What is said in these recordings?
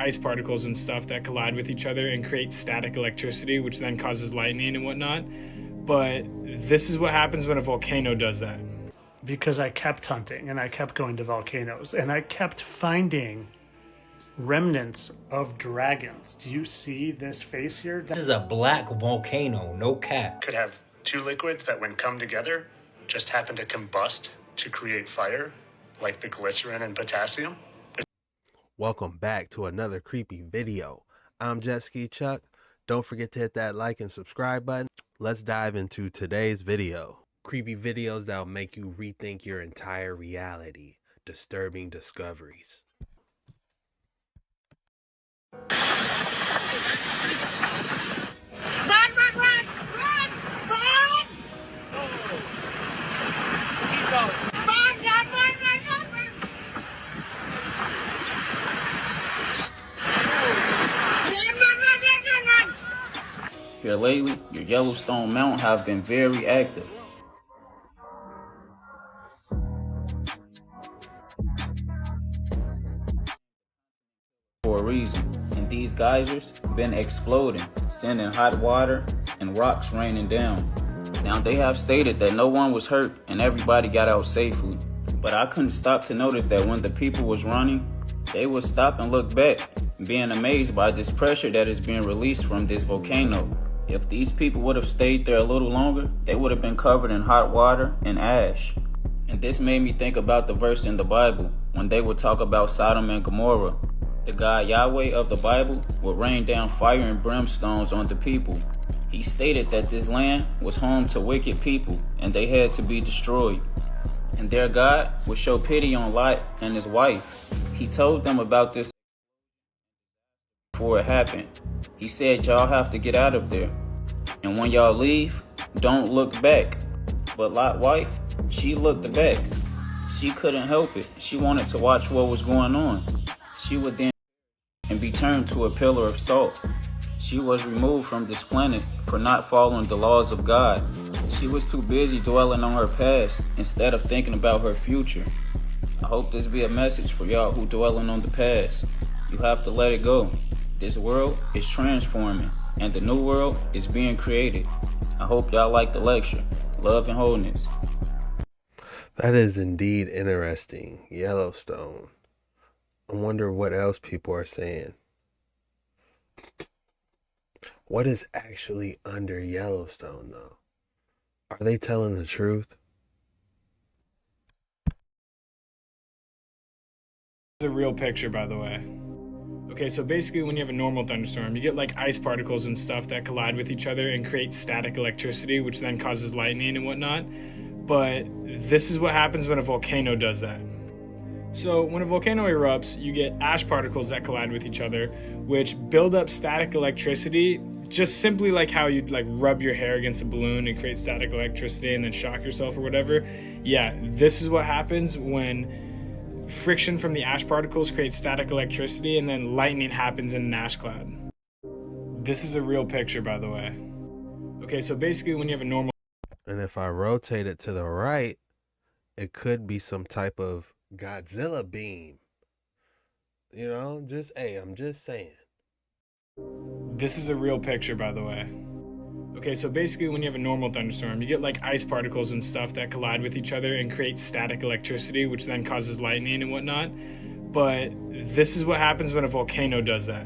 ice particles and stuff that collide with each other and create static electricity, which then causes lightning and whatnot. But this is what happens when a volcano does that. Because I kept hunting and I kept going to volcanoes and I kept finding remnants of dragons. Do you see this face here? This is a black volcano, no cap. Could have two liquids that, when come together, just happen to combust to create fire, like the glycerin and potassium. Welcome back to another creepy video. I'm Jet Ski Chuck. Don't forget to hit that like and subscribe button. Let's dive into today's video. Creepy videos that'll make you rethink your entire reality. Disturbing discoveries. Here lately, your Yellowstone Mountain have been very active. For a reason, and these geysers been exploding, sending hot water and rocks raining down. Now they have stated that no one was hurt and everybody got out safely, but I couldn't stop to notice that when the people was running, they would stop and look back, being amazed by this pressure that is being released from this volcano. If these people would have stayed there a little longer, they would have been covered in hot water and ash. And this made me think about the verse in the Bible when they would talk about Sodom and Gomorrah. The God Yahweh of the Bible would rain down fire and brimstones on the people. He stated that this land was home to wicked people and they had to be destroyed. And their God would show pity on Lot and his wife. He told them about this before it happened. He said, y'all have to get out of there. And when y'all leave, don't look back. But Lot's wife, she looked back. She couldn't help it. She wanted to watch what was going on. She would then be turned to a pillar of salt. She was removed from this planet for not following the laws of God. She was too busy dwelling on her past instead of thinking about her future. I hope this be a message for y'all who dwelling on the past. You have to let it go. This world is transforming and the new world is being created. I hope y'all like the lecture. Love and wholeness. That is indeed interesting. Yellowstone. I wonder what else people are saying. What is actually under Yellowstone, though? Are they telling the truth? This is a real picture, by the way. Okay, so basically when you have a normal thunderstorm, you get like ice particles and stuff that collide with each other and create static electricity, which then causes lightning and whatnot. But this is what happens when a volcano does that. So when a volcano erupts, you get ash particles that collide with each other, which build up static electricity, just simply like how you'd like rub your hair against a balloon and create static electricity and then shock yourself or whatever. Yeah, this is what happens when friction from the ash particles creates static electricity and then lightning happens in an ash cloud. This is a real picture, by the way. Okay, so basically when you have a normal... And if I rotate it to the right, it could be some type of Godzilla beam. You know, I'm just saying. This is a real picture, by the way. Okay, so basically when you have a normal thunderstorm, you get like ice particles and stuff that collide with each other and create static electricity, which then causes lightning and whatnot. But this is what happens when a volcano does that.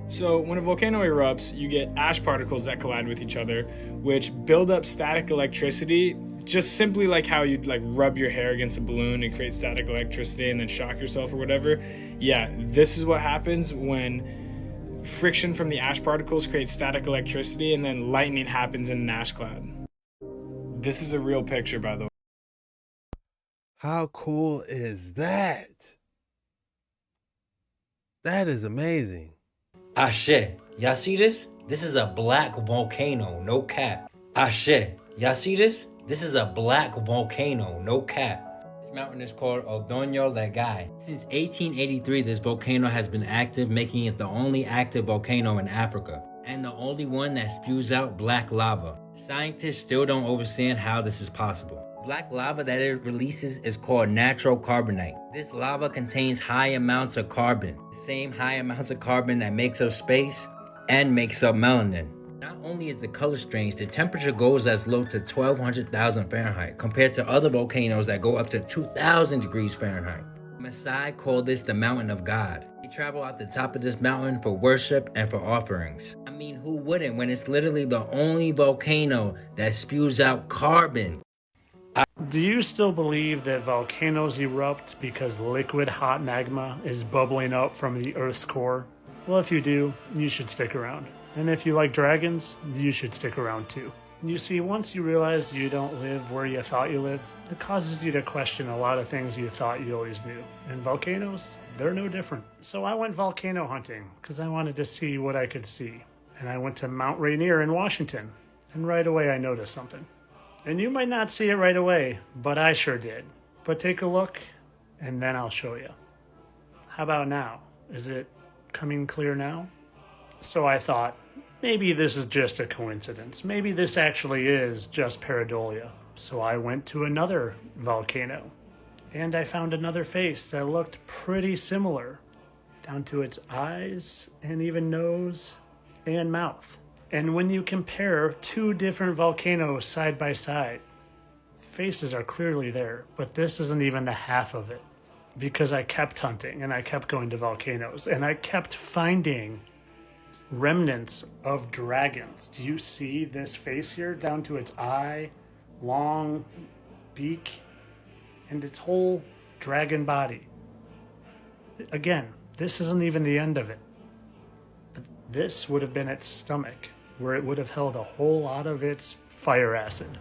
So when a volcano erupts, you get ash particles that collide with each other, which build up static electricity, just simply like how you'd like rub your hair against a balloon and create static electricity and then shock yourself or whatever. Yeah, this is what happens when friction from the ash particles creates static electricity and then lightning happens in an ash cloud. This is a real picture, by the way. How cool is that? That is amazing. Ah shit, y'all see this? This is a black volcano, no cap. Ah shit, y'all see this? This is a black volcano, no cap. This mountain is called Odoño Lagay. Since 1883, this volcano has been active, making it the only active volcano in Africa, and the only one that spews out black lava. Scientists still don't understand how this is possible. black lava that it releases is called natural carbonite. This lava contains high amounts of carbon, the same high amounts of carbon that makes up space and makes up melanin. Not only is the color strange, the temperature goes as low to 1200,000 Fahrenheit compared to other volcanoes that go up to 2000 degrees Fahrenheit. Maasai called this the mountain of God. They travel out the top of this mountain for worship and for offerings. I mean, who wouldn't when it's literally the only volcano that spews out carbon? Do you still believe that volcanoes erupt because liquid hot magma is bubbling up from the Earth's core? Well, if you do, you should stick around. And if you like dragons, you should stick around too. You see, once you realize you don't live where you thought you lived, it causes you to question a lot of things you thought you always knew. And volcanoes, they're no different. So I went volcano hunting because I wanted to see what I could see. And I went to Mount Rainier in Washington. And right away I noticed something. And you might not see it right away, but I sure did. But take a look, and then I'll show you. How about now? Is it coming clear now? So I thought, maybe this is just a coincidence. Maybe this actually is just pareidolia. So I went to another volcano, and I found another face that looked pretty similar, down to its eyes and even nose and mouth. And when you compare two different volcanoes side by side, faces are clearly there, but this isn't even the half of it. Because I kept hunting and I kept going to volcanoes and I kept finding remnants of dragons. Do you see this face here down to its eye, long beak, and its whole dragon body? Again, this isn't even the end of it. But this would have been its stomach, where it would have held a whole lot of its fire acid.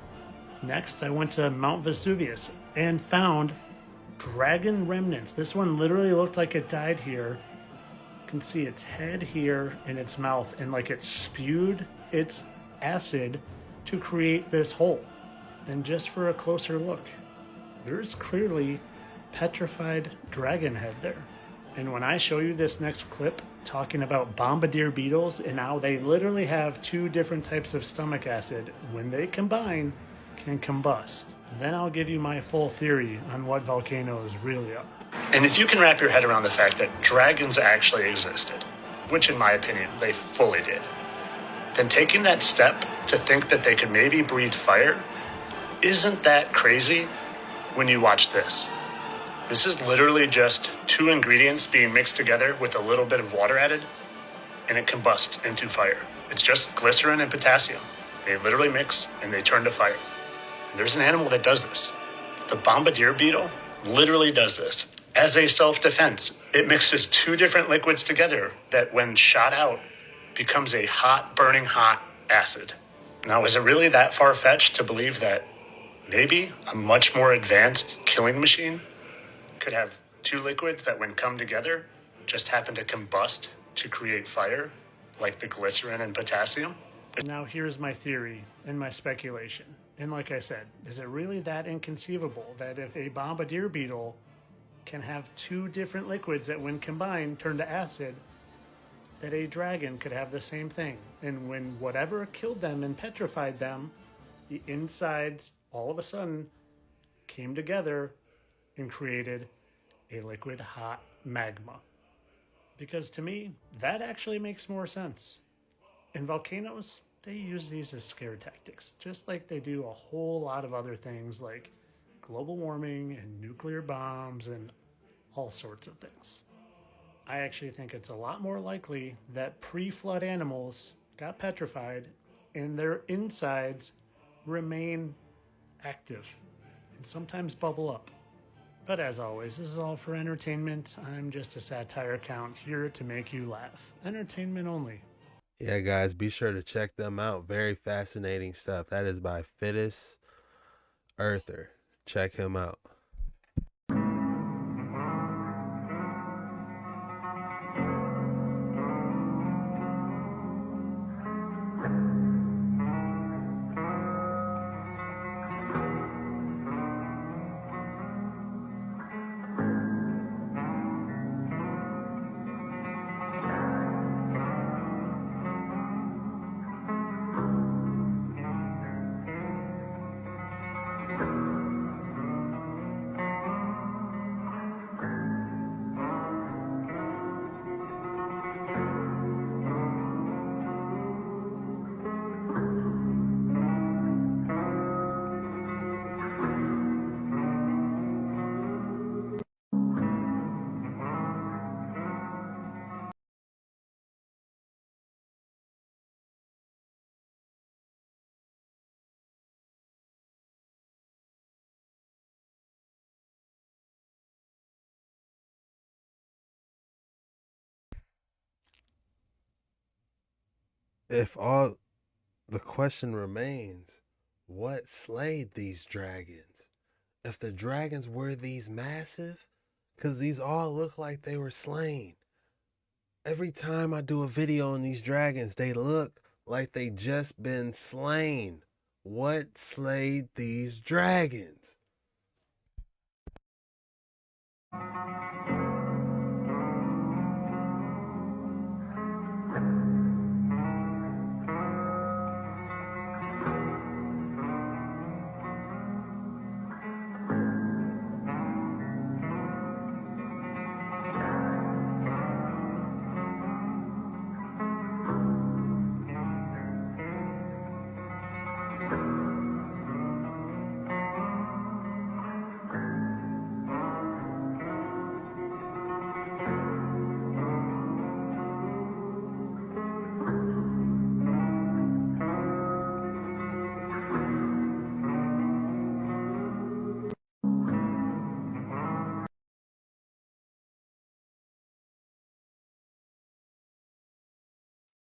Next, I went to Mount Vesuvius and found dragon remnants. This one literally looked like it died here. You can see its head here and its mouth, and like it spewed its acid to create this hole. And just for a closer look, there's clearly petrified dragon head there. And when I show you this next clip talking about bombardier beetles and how they literally have two different types of stomach acid, when they combine, can combust, then I'll give you my full theory on what volcanoes really are. And if you can wrap your head around the fact that dragons actually existed, which in my opinion they fully did, then taking that step to think that they could maybe breathe fire, isn't that crazy when you watch this? This is literally just two ingredients being mixed together with a little bit of water added, and it combusts into fire. It's just glycerin and potassium. They literally mix and they turn to fire. And there's an animal that does this. The bombardier beetle literally does this. As a self-defense, it mixes two different liquids together that when shot out becomes a hot, burning hot acid. Now, is it really that far-fetched to believe that maybe a much more advanced killing machine could have two liquids that when come together just happen to combust to create fire, like the glycerin and potassium? Now here's my theory and my speculation. And like I said, is it really that inconceivable that if a bombardier beetle can have two different liquids that when combined turn to acid, that a dragon could have the same thing? And when whatever killed them and petrified them, the insides all of a sudden came together and created a liquid hot magma. Because to me, that actually makes more sense. In volcanoes, they use these as scare tactics, just like they do a whole lot of other things like global warming and nuclear bombs and all sorts of things. I actually think it's a lot more likely that pre-flood animals got petrified and their insides remain active and sometimes bubble up. But as always, this is all for entertainment. I'm just a satire account here to make you laugh. Entertainment only. Yeah, guys, be sure to check them out. Very fascinating stuff. That is by Fittest Earther. Check him out. if all the question remains, what slayed these dragons? If the dragons were these massive, because these all look like they were slain. Every time I do a video on these dragons, they look like they just been slain. What slayed these dragons?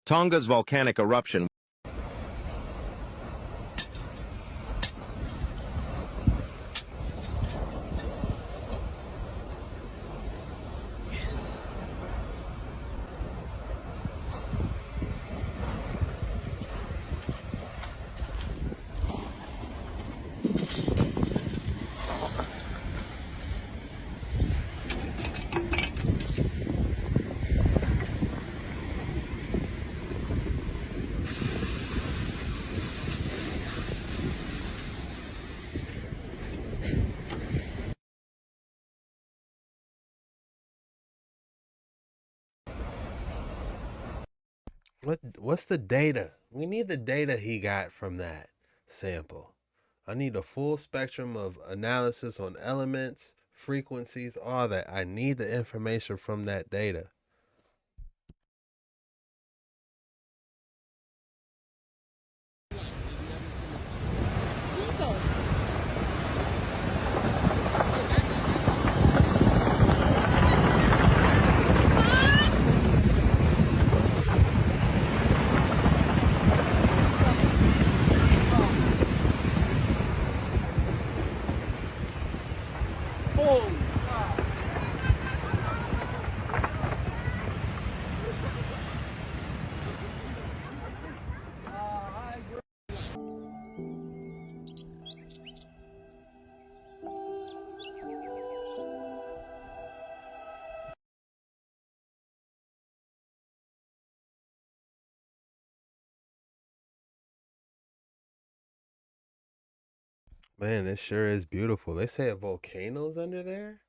Tonga's volcanic eruption. What's the data? We need the data he got from that sample. I need a full spectrum of analysis on elements, frequencies, all that. I need the information from that data. Man, it sure is beautiful. They say volcanoes under there.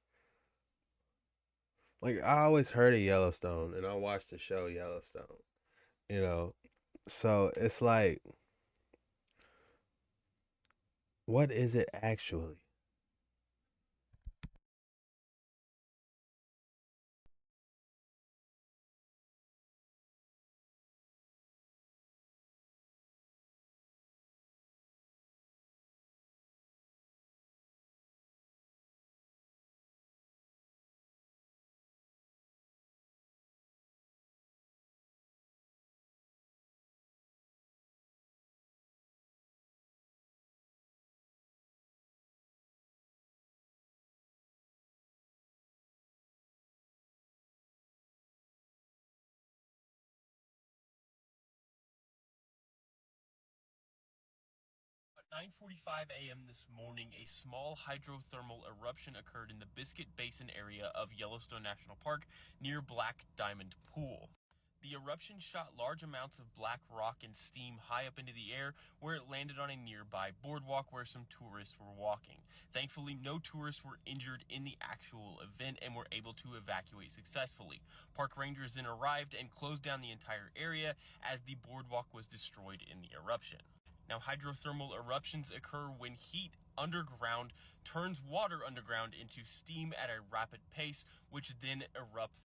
Like, I always heard of Yellowstone and I watched the show Yellowstone, you know. So it's like, what is it actually? At 9:45 a.m. this morning, a small hydrothermal eruption occurred in the Biscuit Basin area of Yellowstone National Park near Black Diamond Pool. The eruption shot large amounts of black rock and steam high up into the air, where it landed on a nearby boardwalk where some tourists were walking. Thankfully, no tourists were injured in the actual event and were able to evacuate successfully. Park rangers then arrived and closed down the entire area as the boardwalk was destroyed in the eruption. Now, hydrothermal eruptions occur when heat underground turns water underground into steam at a rapid pace, which then erupts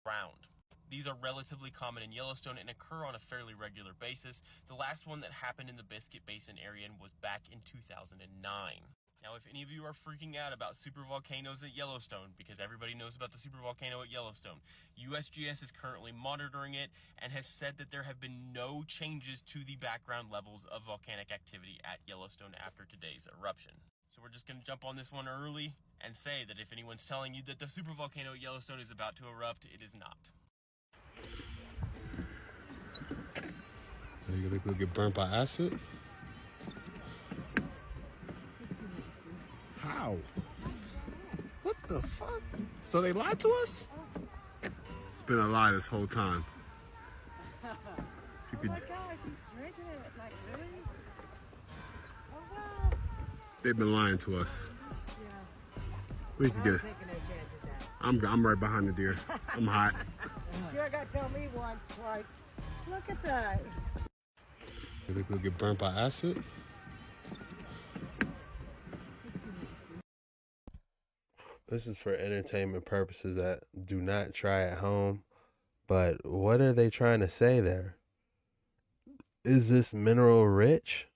ground. These are relatively common in Yellowstone and occur on a fairly regular basis. The last one that happened in the Biscuit Basin area was back in 2009. Now, if any of you are freaking out about supervolcanoes at Yellowstone, because everybody knows about the supervolcano at Yellowstone, USGS is currently monitoring it and has said that there have been no changes to the background levels of volcanic activity at Yellowstone after today's eruption. So we're just going to jump on this one early and say that if anyone's telling you that the supervolcano at Yellowstone is about to erupt, it is not. You think we'll get burnt by acid? How? What the fuck? So they lied to us? It's been a lie this whole time. Oh my gosh, he's drinking it, like really? Oh wow. They've been lying to us. Yeah. We can get. Taking no chance at that. I'm right behind the deer. I'm hot. You ain't gotta tell me once, twice. Look at that. You think we'll get burnt by acid? This is for entertainment purposes that do not try at home. But what are they trying to say there? Is this mineral rich?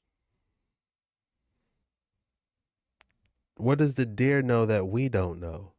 What does the deer know that we don't know?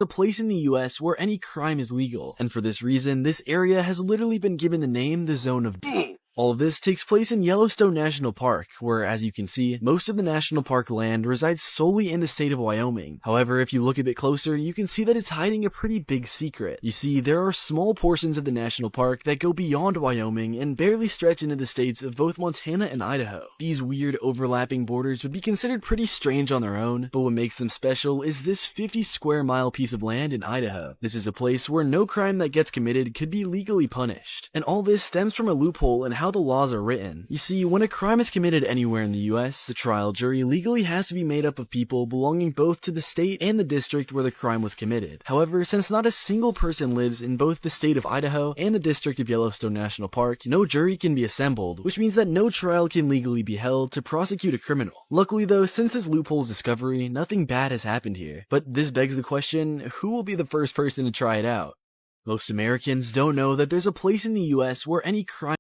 A place in the US where any crime is legal, and for this reason, this area has literally been given the name the Zone of Doom. All of this takes place in Yellowstone National Park, where, as you can see, most of the national park land resides solely in the state of Wyoming. However, if you look a bit closer, you can see that it's hiding a pretty big secret. You see, there are small portions of the national park that go beyond Wyoming and barely stretch into the states of both Montana and Idaho. These weird overlapping borders would be considered pretty strange on their own, but what makes them special is this 50 square mile piece of land in Idaho. This is a place where no crime that gets committed could be legally punished. And all this stems from a loophole in how the laws are written. You see, when a crime is committed anywhere in the US, the trial jury legally has to be made up of people belonging both to the state and the district where the crime was committed. However, since not a single person lives in both the state of Idaho and the district of Yellowstone National Park, no jury can be assembled, which means that no trial can legally be held to prosecute a criminal. Luckily though, since this loophole's discovery, nothing bad has happened here. But this begs the question, who will be the first person to try it out? Most Americans don't know that there's a place in the US where any crime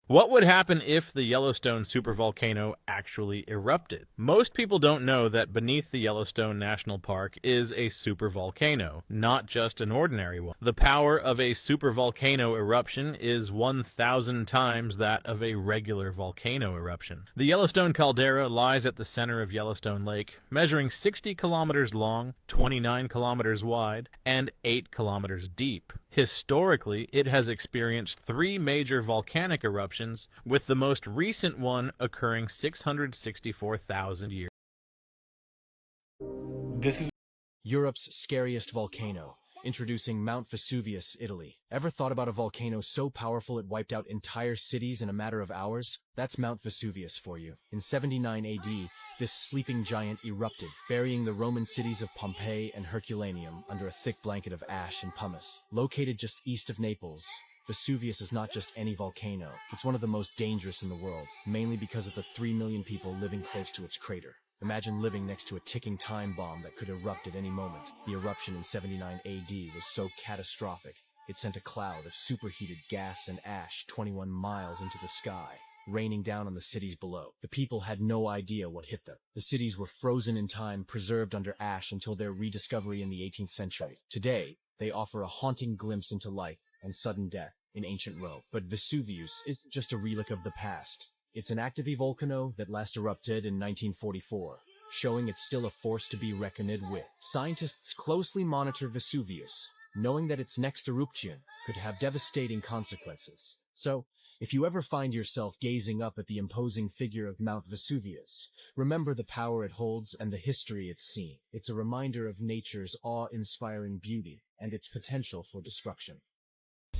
What would happen if the Yellowstone supervolcano actually erupted? Most people don't know that beneath the Yellowstone National Park is a supervolcano, not just an ordinary one. The power of a supervolcano eruption is 1,000 times that of a regular volcano eruption. The Yellowstone caldera lies at the center of Yellowstone Lake, measuring 60 kilometers long, 29 kilometers wide, and 8 kilometers deep. Historically, it has experienced 3 major volcanic eruptions, with the most recent one occurring 664,000 years. This is Europe's scariest volcano. Introducing Mount Vesuvius, Italy. Ever thought about a volcano so powerful it wiped out entire cities in a matter of hours? That's Mount Vesuvius for you. In 79 AD, this sleeping giant erupted, burying the Roman cities of Pompeii and Herculaneum under a thick blanket of ash and pumice. Located just east of Naples, Vesuvius is not just any volcano. It's one of the most dangerous in the world, mainly because of the 3 million people living close to its crater. Imagine living next to a ticking time bomb that could erupt at any moment. The eruption in 79 AD was so catastrophic, it sent a cloud of superheated gas and ash 21 miles into the sky, raining down on the cities below. The people had no idea what hit them. The cities were frozen in time, preserved under ash until their rediscovery in the 18th century. Today, they offer a haunting glimpse into life and sudden death in ancient Rome. But Vesuvius isn't just a relic of the past. It's an active volcano that last erupted in 1944, showing it's still a force to be reckoned with. Scientists closely monitor Vesuvius, knowing that its next eruption could have devastating consequences. So, if you ever find yourself gazing up at the imposing figure of Mount Vesuvius, remember the power it holds and the history it's seen. It's a reminder of nature's awe-inspiring beauty and its potential for destruction.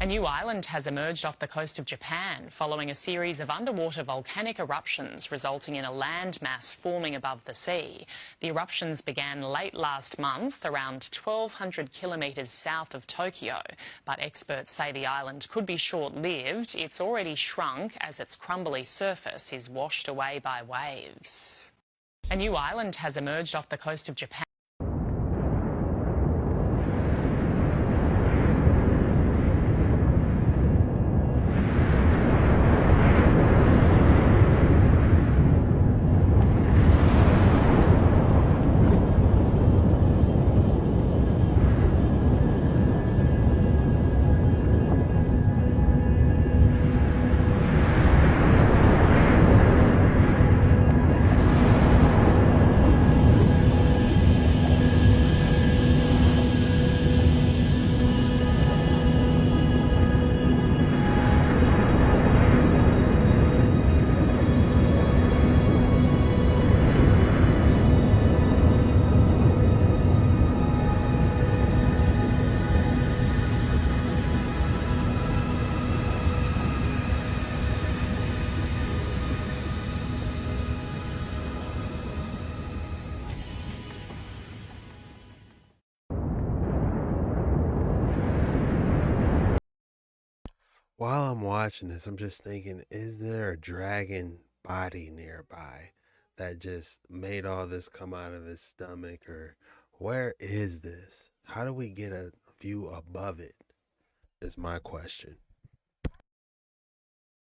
A new island has emerged off the coast of Japan following a series of underwater volcanic eruptions resulting in a landmass forming above the sea. The eruptions began late last month around 1,200 kilometres south of Tokyo, but experts say the island could be short-lived. It's already shrunk as its crumbly surface is washed away by waves. A new island has emerged off the coast of Japan. While I'm watching this, I'm just thinking, is there a dragon body nearby that just made all this come out of his stomach? Or where is this? How do we get a view above it? Is my question.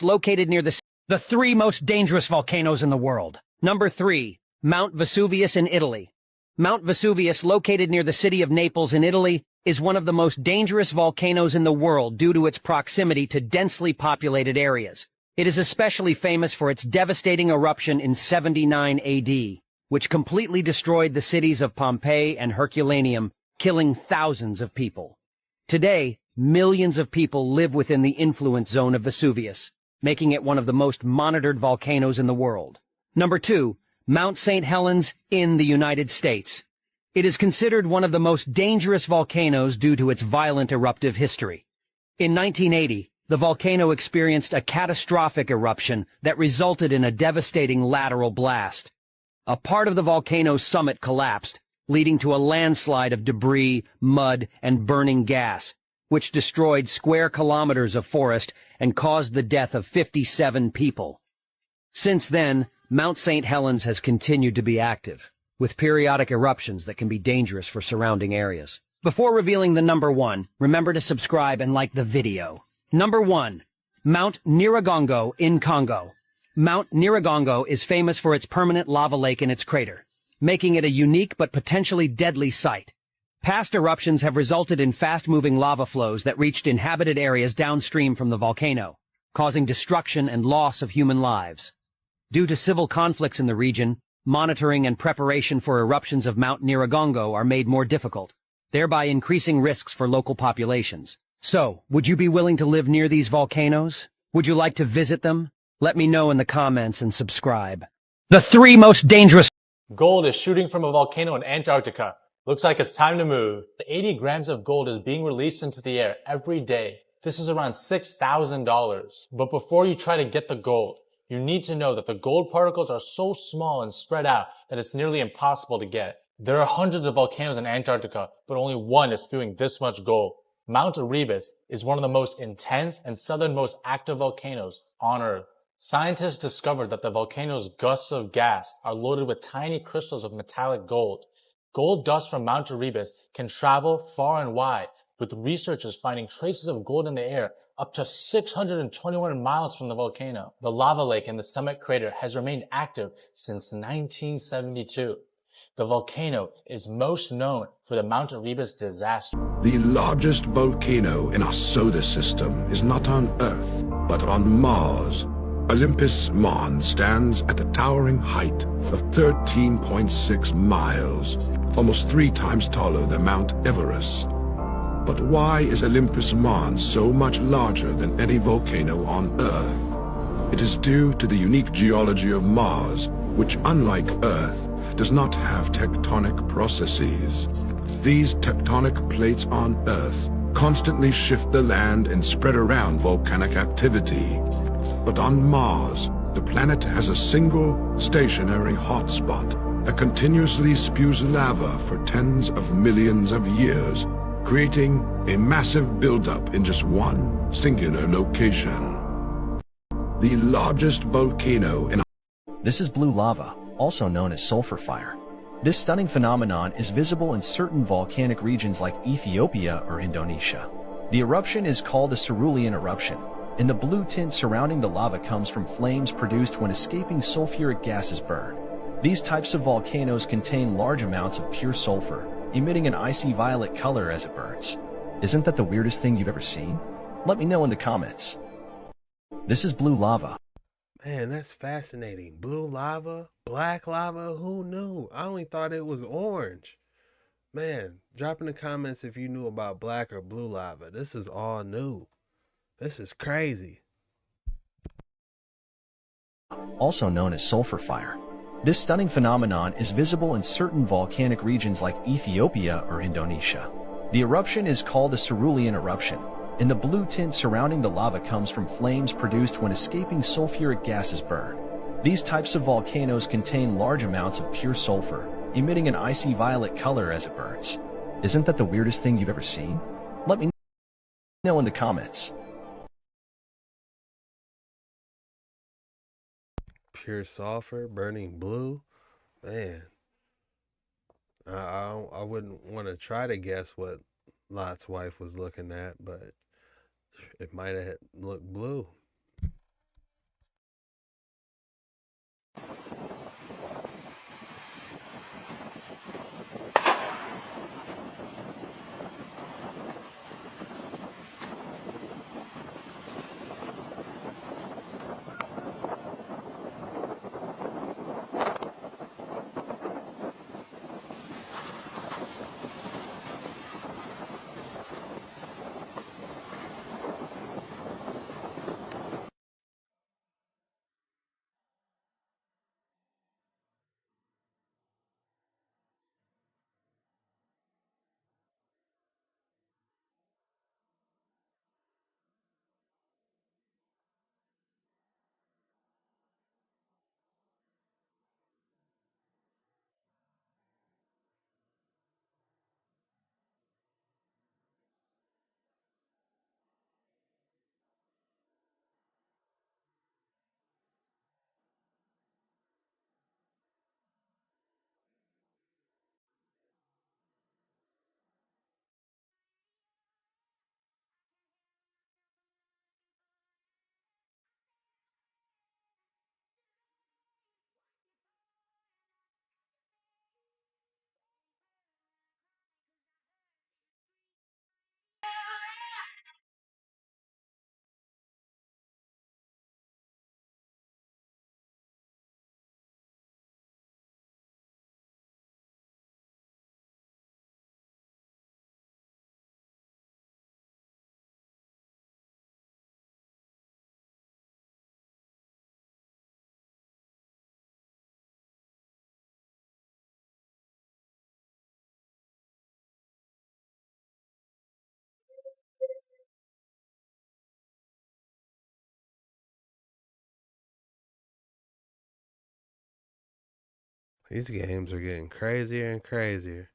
Located near the three most dangerous volcanoes in the world. Number 3, Mount Vesuvius in Italy. Mount Vesuvius, located near the city of Naples in Italy, is one of the most dangerous volcanoes in the world due to its proximity to densely populated areas. It is especially famous for its devastating eruption in 79 AD, which completely destroyed the cities of Pompeii and Herculaneum, killing thousands of people. Today, millions of people live within the influence zone of Vesuvius, making it one of the most monitored volcanoes in the world. Number 2, Mount St. Helens in the United States. It is considered one of the most dangerous volcanoes due to its violent eruptive history. In 1980, the volcano experienced a catastrophic eruption that resulted in a devastating lateral blast. A part of the volcano's summit collapsed, leading to a landslide of debris, mud, and burning gas, which destroyed square kilometers of forest and caused the death of 57 people. Since then, Mount St. Helens has continued to be active, with periodic eruptions that can be dangerous for surrounding areas. Before revealing the number 1, remember to subscribe and like the video. Number 1, Mount Nyiragongo in Congo. Mount Nyiragongo is famous for its permanent lava lake in its crater, making it a unique but potentially deadly site. Past eruptions have resulted in fast-moving lava flows that reached inhabited areas downstream from the volcano, causing destruction and loss of human lives. Due to civil conflicts in the region, monitoring and preparation for eruptions of Mount Nyiragongo are made more difficult, thereby increasing risks for local populations. So, would you be willing to live near these volcanoes? Would you like to visit them? Let me know in the comments and subscribe. The 3 most dangerous... Gold is shooting from a volcano in Antarctica. Looks like it's time to move. The 80 grams of gold is being released into the air every day. This is around $6,000. But before you try to get the gold, you need to know that the gold particles are so small and spread out that it's nearly impossible to get. There are hundreds of volcanoes in Antarctica, but only one is spewing this much gold. Mount Erebus is one of the most intense and southernmost active volcanoes on Earth. Scientists discovered that the volcano's gusts of gas are loaded with tiny crystals of metallic gold. Gold dust from Mount Erebus can travel far and wide, with researchers finding traces of gold in the air up to 621 miles from the volcano. The lava lake in the summit crater has remained active since 1972. The volcano is most known for the Mount Erebus disaster. The largest volcano in our solar system is not on Earth, but on Mars. Olympus Mons stands at a towering height of 13.6 miles, almost 3 times taller than Mount Everest. But why is Olympus Mons so much larger than any volcano on Earth? It is due to the unique geology of Mars, which, unlike Earth, does not have tectonic processes. These tectonic plates on Earth constantly shift the land and spread around volcanic activity. But on Mars, the planet has a single, stationary hotspot that continuously spews lava for tens of millions of years, creating a massive buildup in just one singular location. The largest volcano in... This is blue lava, also known as sulfur fire. This stunning phenomenon is visible in certain volcanic regions like Ethiopia or Indonesia. The eruption is called a cerulean eruption, and the blue tint surrounding the lava comes from flames produced when escaping sulfuric gas is burned. These types of volcanoes contain large amounts of pure sulfur, emitting an icy violet color as it burns. Isn't that the weirdest thing you've ever seen? Let me know in the comments. This is blue lava. Man, that's fascinating. Blue lava, black lava, who knew? I only thought it was orange. Man, drop in the comments if you knew about black or blue lava. This is all new. This is crazy. Also known as sulfur fire. This stunning phenomenon is visible in certain volcanic regions like Ethiopia or Indonesia. The eruption is called a cerulean eruption, and the blue tint surrounding the lava comes from flames produced when escaping sulfuric gas is burned. These types of volcanoes contain large amounts of pure sulfur, emitting an icy violet color as it burns. Isn't that the weirdest thing you've ever seen? Let me know in the comments. pure sulfur, burning blue. Man, I wouldn't want to try to guess what Lot's wife was looking at, but it might have looked blue. These games are getting crazier and crazier.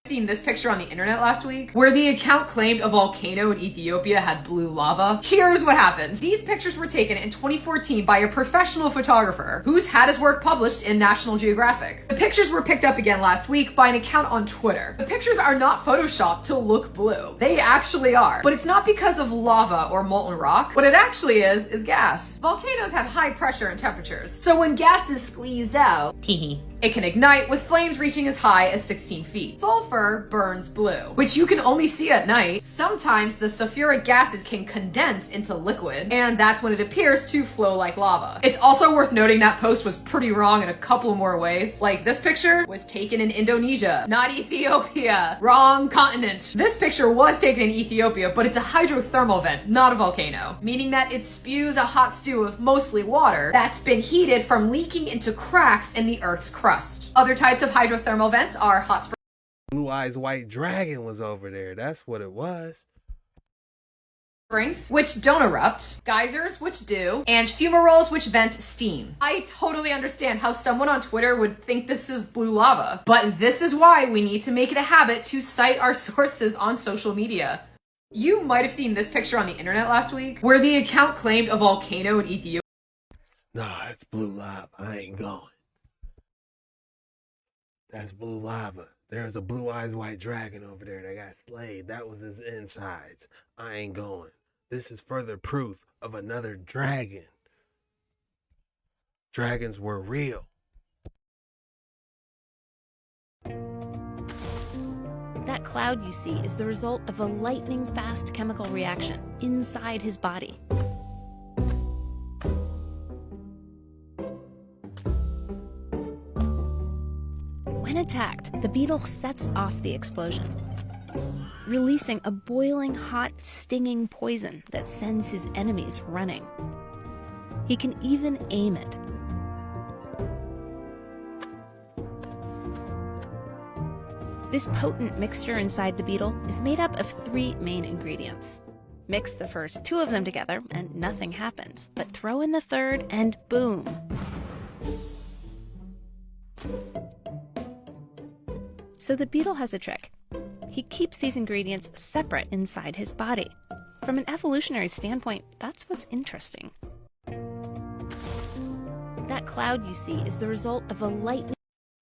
Seen this picture on the internet last week where the account claimed a volcano in Ethiopia had blue lava. Here's what happened. These pictures were taken in 2014 by a professional photographer who's had his work published in National Geographic. The pictures were picked up again last week by an account on Twitter. The pictures are not photoshopped to look blue. They actually are. But it's not because of lava or molten rock. What it actually is gas. Volcanoes have high pressure and temperatures. So when gas is squeezed out, it can ignite with flames reaching as high as 16 feet. Sulfur burns blue, which you can only see at night. Sometimes the sulfuric gases can condense into liquid, and that's when it appears to flow like lava. It's also worth noting that post was pretty wrong in a couple more ways. Like, this picture was taken in Indonesia, not Ethiopia. Wrong continent. This picture was taken in Ethiopia, but it's a hydrothermal vent, not a volcano, meaning that it spews a hot stew of mostly water that's been heated from leaking into cracks in the Earth's crust. Other types of hydrothermal vents are hot springs. Blue Eyes White Dragon was over there. That's what it was. Which don't erupt, geysers which do, and fumaroles which vent steam. I totally understand how someone on Twitter would think this is blue lava, but this is why we need to make it a habit to cite our sources on social media. You might have seen this picture on the internet last week where the account claimed a volcano in Ethiopia. Nah, it's blue lava. I ain't going. That's blue lava. There's a Blue Eyes White Dragon over there that got slayed. That was his insides. I ain't going. This is further proof of another dragon. Dragons were real. That cloud you see is the result of a lightning-fast chemical reaction inside his body. When attacked, the beetle sets off the explosion, releasing a boiling hot, stinging poison that sends his enemies running. He can even aim it. This potent mixture inside the beetle is made up of 3 main ingredients. Mix the first 2 of them together and nothing happens, but throw in the third and boom. So the beetle has a trick. He keeps these ingredients separate inside his body. From an evolutionary standpoint, that's what's interesting. cloud you see is the result of a lightning.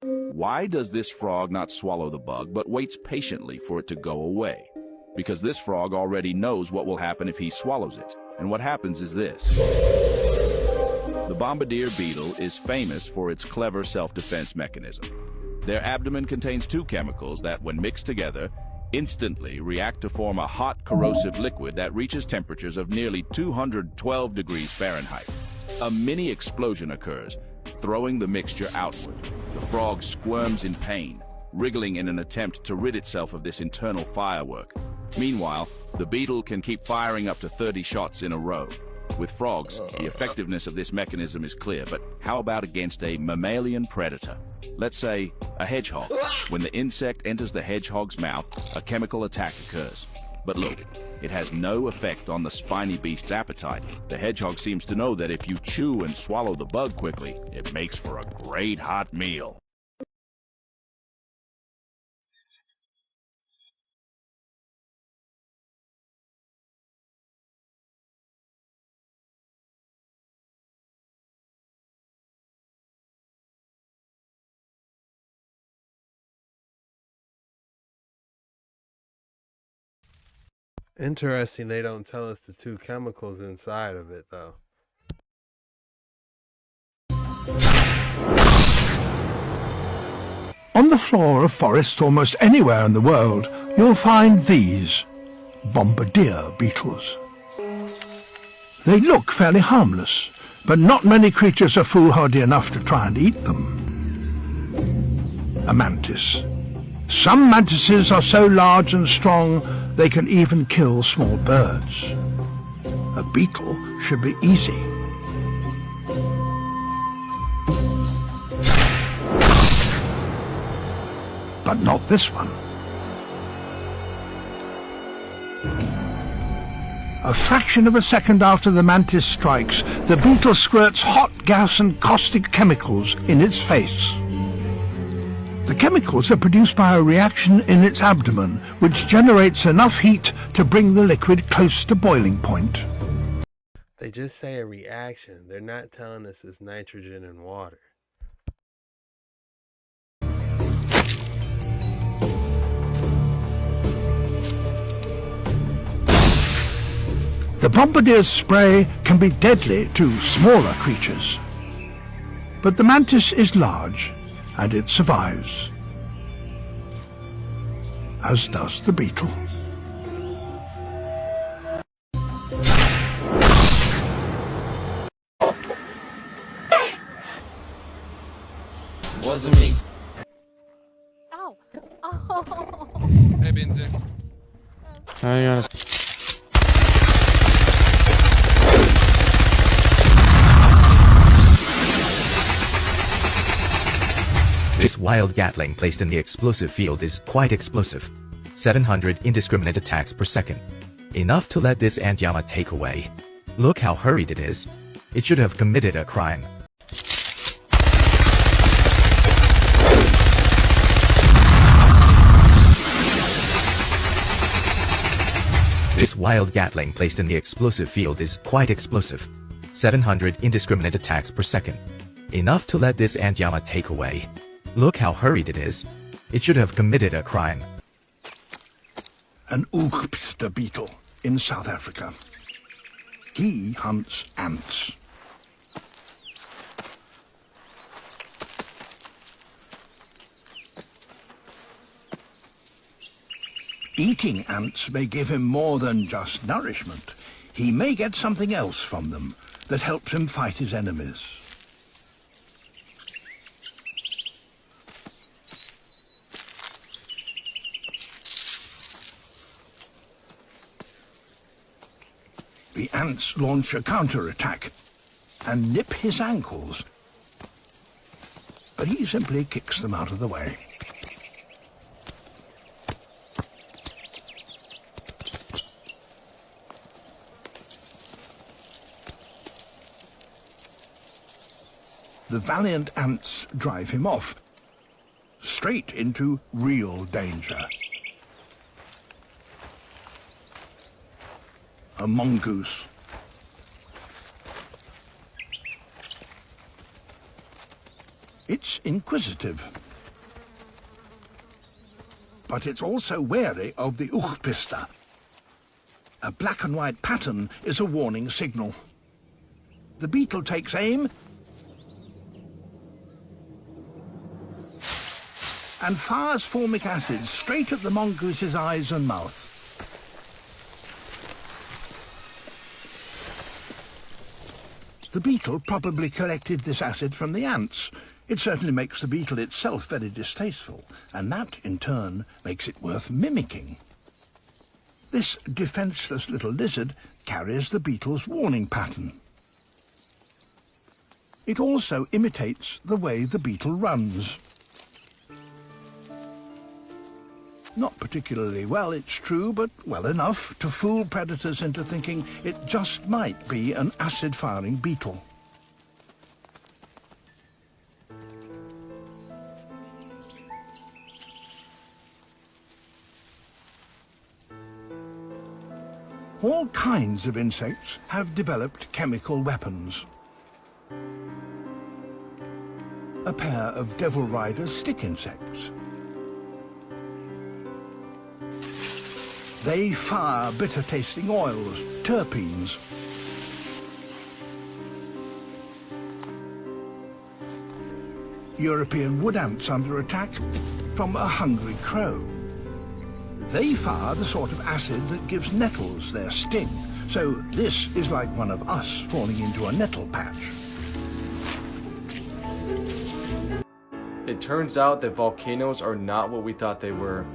Why does this frog not swallow the bug, but waits patiently for it to go away? Because this frog already knows what will happen if he swallows it. And what happens is this. The bombardier beetle is famous for its clever self-defense mechanism. Their abdomen contains two chemicals that, when mixed together, instantly react to form a hot, corrosive liquid that reaches temperatures of nearly 212 degrees Fahrenheit. A mini explosion occurs, throwing the mixture outward. The frog squirms in pain, wriggling in an attempt to rid itself of this internal firework. Meanwhile, the beetle can keep firing up to 30 shots in a row. With frogs, the effectiveness of this mechanism is clear, but how about against a mammalian predator? Let's say a hedgehog. When the insect enters the hedgehog's mouth, a chemical attack occurs. But look, it has no effect on the spiny beast's appetite. The hedgehog seems to know that if you chew and swallow the bug quickly, it makes for a great hot meal. Interesting they don't tell us the two chemicals inside of it, though. On the floor of forests almost anywhere in the world, you'll find these bombardier beetles. They look fairly harmless, but not many creatures are foolhardy enough to try and eat them. A mantis. Some mantises are so large and strong they can even kill small birds. A beetle should be easy. But not this one. A fraction of a second after the mantis strikes, the beetle squirts hot gas and caustic chemicals in its face. The chemicals are produced by a reaction in its abdomen, which generates enough heat to bring the liquid close to boiling point. They just say a reaction. They're not telling us it's nitrogen and water. The bombardier's spray can be deadly to smaller creatures. But the mantis is large, and it survives. As does the beetle. Wasn't me. Ow! Oh! Hey, Benzi. Hang on. This wild Gatling placed in the explosive field is quite explosive. 700 indiscriminate attacks per second. Enough to let this ant llama take away. Look how hurried it is. It should have committed a crime. This wild Gatling placed in the explosive field is quite explosive. 700 indiscriminate attacks per second. Enough to let this ant llama take away. Look how hurried it is. It should have committed a crime. An oogpster beetle in South Africa. He hunts ants. Eating ants may give him more than just nourishment. He may get something else from them that helps him fight his enemies. The ants launch a counterattack and nip his ankles, but he simply kicks them out of the way. The valiant ants drive him off, straight into real danger. A mongoose. It's inquisitive. But it's also wary of the Uchpista. A black and white pattern is a warning signal. The beetle takes aim and fires formic acid straight at the mongoose's eyes and mouth. The beetle probably collected this acid from the ants. It certainly makes the beetle itself very distasteful, and that, in turn, makes it worth mimicking. This defenseless little lizard carries the beetle's warning pattern. It also imitates the way the beetle runs. Not particularly well, it's true, but well enough to fool predators into thinking it just might be an acid-firing beetle. All kinds of insects have developed chemical weapons. A pair of Devil Rider stick insects. They fire bitter-tasting oils, terpenes. European wood ants under attack from a hungry crow. They fire the sort of acid that gives nettles their sting. So this is like one of us falling into a nettle patch. It turns out that volcanoes are not what we thought they were.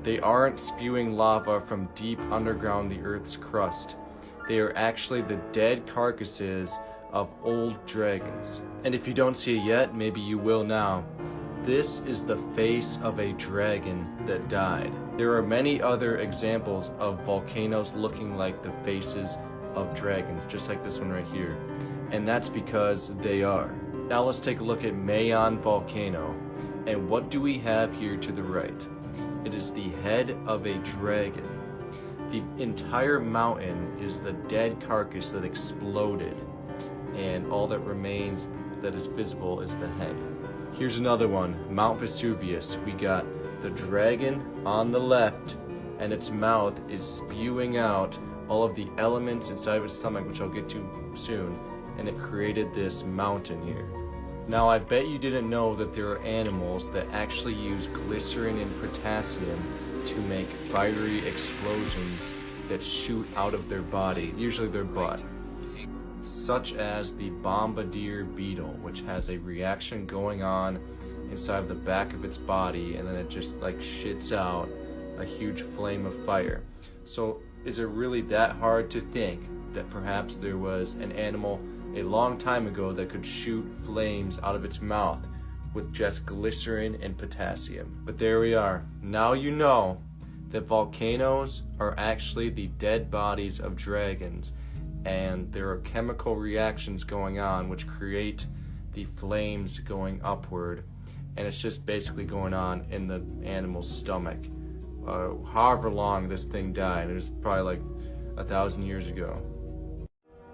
They aren't spewing lava from deep underground the Earth's crust. They are actually the dead carcasses of old dragons. And if you don't see it yet, maybe you will now. This is the face of a dragon that died. There are many other examples of volcanoes looking like the faces of dragons, just like this one right here. And that's because they are. Now let's take a look at Mayon Volcano. And what do we have here to the right? It is the head of a dragon. The entire mountain is the dead carcass that exploded, and all that remains that is visible is the head. Here's another one, Mount Vesuvius. We got the dragon on the left, and its mouth is spewing out all of the elements inside of its stomach, which I'll get to soon, and it created this mountain here. Now, I bet you didn't know that there are animals that actually use glycerin and potassium to make fiery explosions that shoot out of their body, usually their butt. Such as the bombardier beetle, which has a reaction going on inside of the back of its body, and then it just like shits out a huge flame of fire. So is it really that hard to think that perhaps there was an animal a long time ago that could shoot flames out of its mouth with just glycerin and potassium? But there we are. Now you know that volcanoes are actually the dead bodies of dragons, and there are chemical reactions going on which create the flames going upward, and it's just basically going on in the animal's stomach. However long this thing died, it was probably like 1,000 years ago.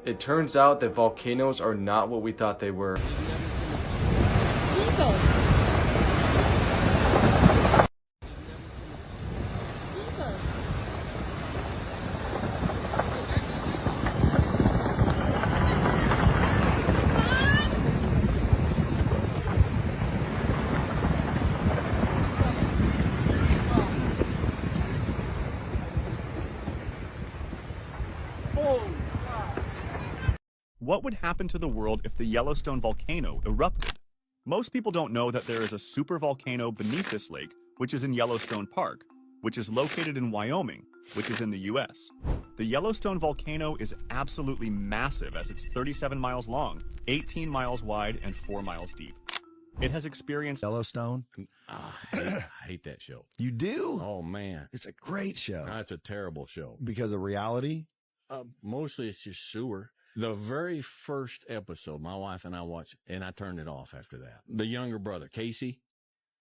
It turns out that volcanoes are not what we thought they were. What would happen to the world if the Yellowstone volcano erupted? Most people don't know that there is a supervolcano beneath this lake, which is in Yellowstone Park, which is located in Wyoming, which is in the US. The Yellowstone volcano is absolutely massive, as it's 37 miles long, 18 miles wide, and 4 miles deep. It has experienced Yellowstone. I hate that show. You do? Oh, man. It's a great show. No, it's a terrible show. Because of reality? Mostly it's just sewer. The very first episode, my wife and I watched, and I turned it off after that. The younger brother, Casey,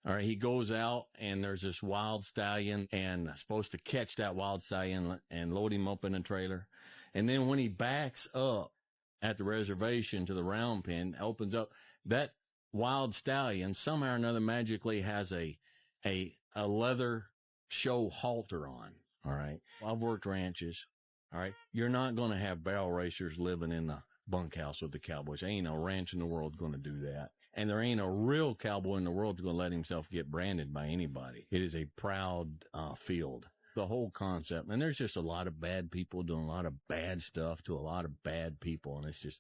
all right, he goes out, and there's this wild stallion, and supposed to catch that wild stallion and load him up in a trailer. And then when he backs up at the reservation to the round pen, opens up, that wild stallion somehow or another magically has a leather show halter on. All right. I've worked ranches. All right. You're not going to have barrel racers living in the bunkhouse with the cowboys. There ain't no ranch in the world going to do that. And there ain't a real cowboy in the world that's going to let himself get branded by anybody. It is a proud field. The whole concept. And there's just a lot of bad people doing a lot of bad stuff to a lot of bad people. And it's just.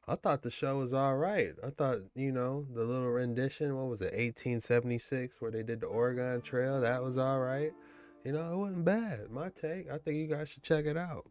I thought the show was all right. I thought, you know, the little rendition, what was it, 1876, where they did the Oregon Trail, that was all right. You know, it wasn't bad. My take. I think you guys should check it out.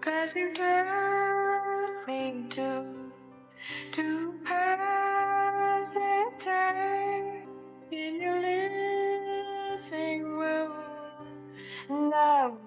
Cause you tell me to pass the time in your living room now.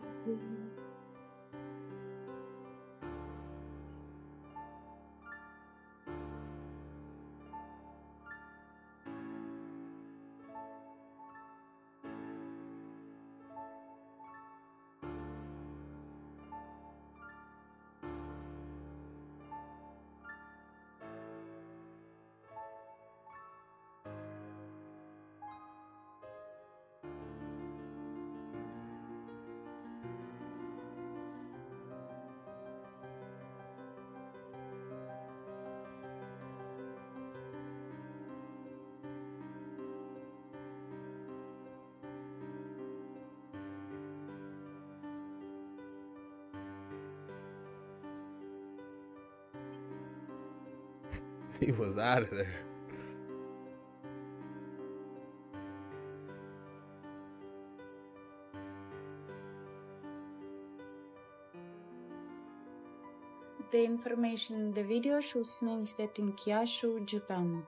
He was out of there. The information in the video shows an incident in Kyushu, Japan.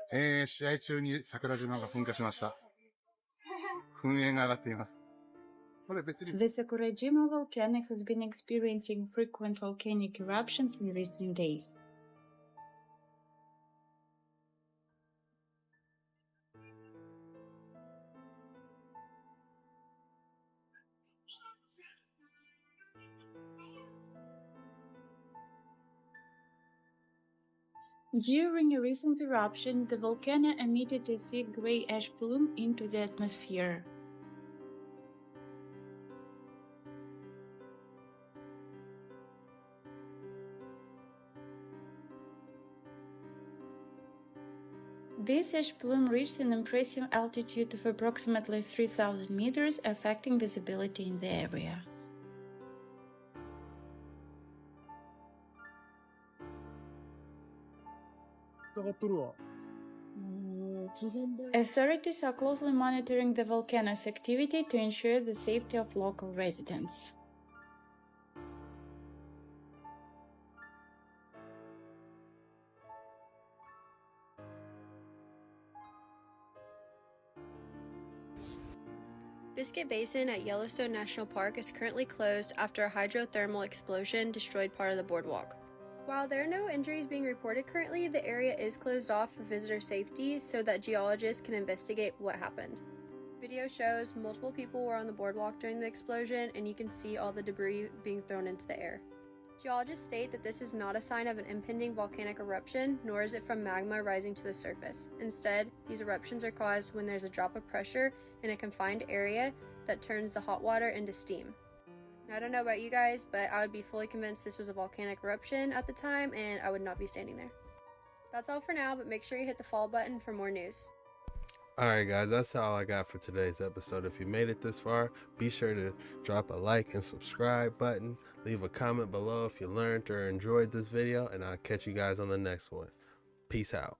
The Sakurajima volcano has been experiencing frequent volcanic eruptions in recent days. During a recent eruption, the volcano emitted a thick gray ash plume into the atmosphere. This ash plume reached an impressive altitude of approximately 3,000 meters, affecting visibility in the area. Authorities are closely monitoring the volcano's activity to ensure the safety of local residents. Biscuit Basin at Yellowstone National Park is currently closed after a hydrothermal explosion destroyed part of the boardwalk. While there are no injuries being reported currently, the area is closed off for visitor safety so that geologists can investigate what happened. Video shows multiple people were on the boardwalk during the explosion, and you can see all the debris being thrown into the air. Geologists state that this is not a sign of an impending volcanic eruption, nor is it from magma rising to the surface. Instead, these eruptions are caused when there's a drop of pressure in a confined area that turns the hot water into steam. Now, I don't know about you guys, but I would be fully convinced this was a volcanic eruption at the time, and I would not be standing there. That's all for now, but make sure you hit the follow button for more news. Alright guys, that's all I got for today's episode. If you made it this far, be sure to drop a like and subscribe button. Leave a comment below if you learned or enjoyed this video, and I'll catch you guys on the next one. Peace out.